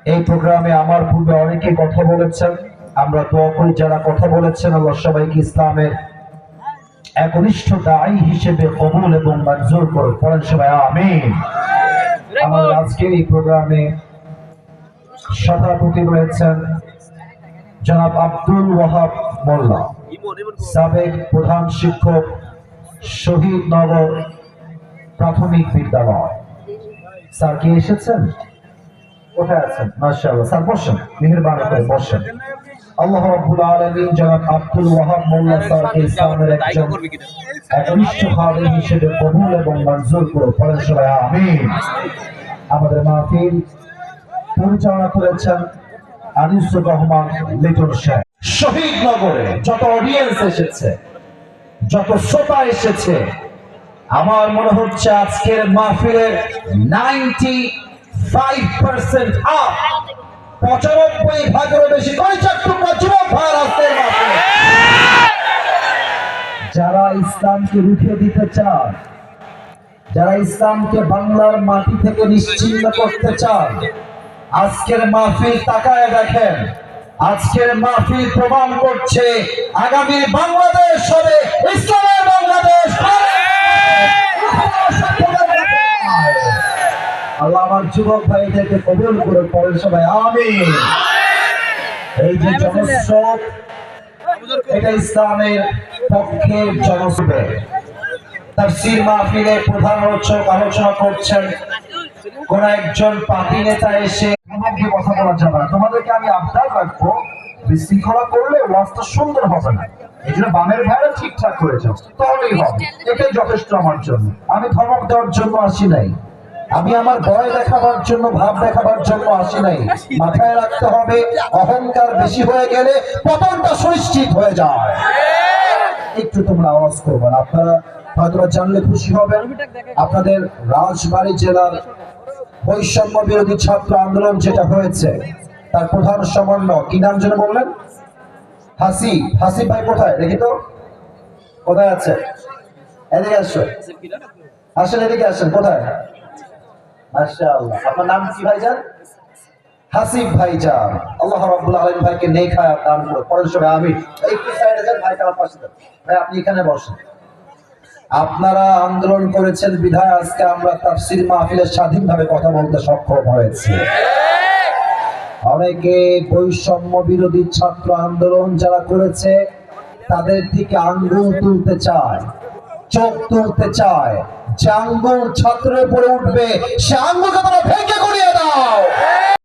এই প্রোগ্রামে আমার পূর্বে অনেকে কথা বলেছেন, আমরা দোয়া করি যারা কথা বলেছেন আল্লাহ সবাইকে ইসলামের একনিষ্ঠ দায়ী হিসেবে কবুল এবং মঞ্জুর করুন। পড়েন সবাই আমিন। আমাদের আজকের এই প্রোগ্রামে সভাপতি রয়েছেন জনাব আব্দুল ওয়াহাব মোল্লা, সাবেক প্রধান শিক্ষক, শহীদনগর প্রাথমিক বিদ্যালয়। স্যার কি এসেছেন? কোথায় আছেন? মাশাআল্লাহ, স্যার বসেন, মেহেরবানি করে বসেন। আল্লাহ রাব্বুল আলামিন জনাব আব্দুল ওয়াহাব মোল্লা স্যারকে ইসলামের একজন একনিষ্ঠ খাদেম হিসেবে কবুল এবং মঞ্জুর করুন। পড়েন সবাই আমিন। আমাদের মাহফিল পরিচালনা করেছেন আনিসুর রহমান লিটন সাহেব। শহীদনগরে যত অডিয়েন্স এসেছে, যত শ্রোতা এসেছে, আমার মনে হচ্ছে আজকের মাহফিলের 95% আপ, 95% বেশি যুবক ভাই আজকের মাহফিলে যারা ইসলামকে রুখে দিতে চান, যারা ইসলামকে বাংলার মাটি থেকে নিশ্চিহ্ন করতে চান, আজকের মাহফিল তাকায় দেখেন। আজকের মাহফিল প্রমাণ করছে আগামী বাংলাদেশ হবে ইসলামের বাংলাদেশ। আল্লাহ আমার যুবক ভাইদেরকে কবুল করে পড়েন সবাই আমিন। এই যে জনস্রোত, এটা ইসলামের পক্ষে জনস্রোত। তাফসীর মাহফিলে প্রধান আলোচক আলোচনা করছেন, কোন একজন পার্টি নেতা এসে আমাকে কথা বলা যাবে না, তোমাদেরকে আমি আবদার রাখবো, বিশৃঙ্খলা করলে ওয়াজটা সুন্দর হবে না, এই জন্য বামের ভাইরা ঠিকঠাক করে যাও, তাহলেই হবে। এটাই যথেষ্ট আমার জন্য। আমি ধমক দেওয়ার জন্য আসি নাই, আমি আমার ভয় দেখাবার জন্য, ভাব দেখাবার জন্য আসি নাই। মাথায় রাখতে হবে, অহংকার বেশি হয়ে গেলে পতনটা সুনিশ্চিত হয়ে যায়। একটু তোমরা আওয়াজ করবে না, আপনারা হয়তো জানলে খুশি হবেন। আপনাদের রাজবাড়ী জেলার বৈষম্য বিরোধী ছাত্র আন্দোলন যেটা হয়েছে, তার প্রধান সমন্বয় কি নাম যেন বললেন? হাসিব ভাই কোথায় দেখি তো, কোথায় আছে? এদিকে আসো, আসেন, এদিকে আসেন। কোথায়? মাশাআল্লাহ, আপনার নাম কি ভাইজান? হাসিব ভাইজান। আল্লাহ রাব্বুল আলামিন ভাইকে নেক হায়াত দান করুন। পরের সময় আমি একটু সাইডে যান, ভাই আমার পাশে যান। ভাই আপনি এখানে বসেন। আপনারা আন্দোলন করেছেন বিধায় আজকে আমরা তাফসীর মাহফিলে স্বাধীনভাবে কথা বলতে সক্ষম হয়েছি। অনেকে বৈষম্য বিরোধী ছাত্র আন্দোলন যারা করেছে তাদের দিকে আঙ্গুল তুলতে চায়, চোখ তুলতে চায়। যে আঙ্গুল ছাত্রের উপরে উঠবে সে আঙ্গুলকে তোমরা ভেঙে গুড়িয়ে দাও।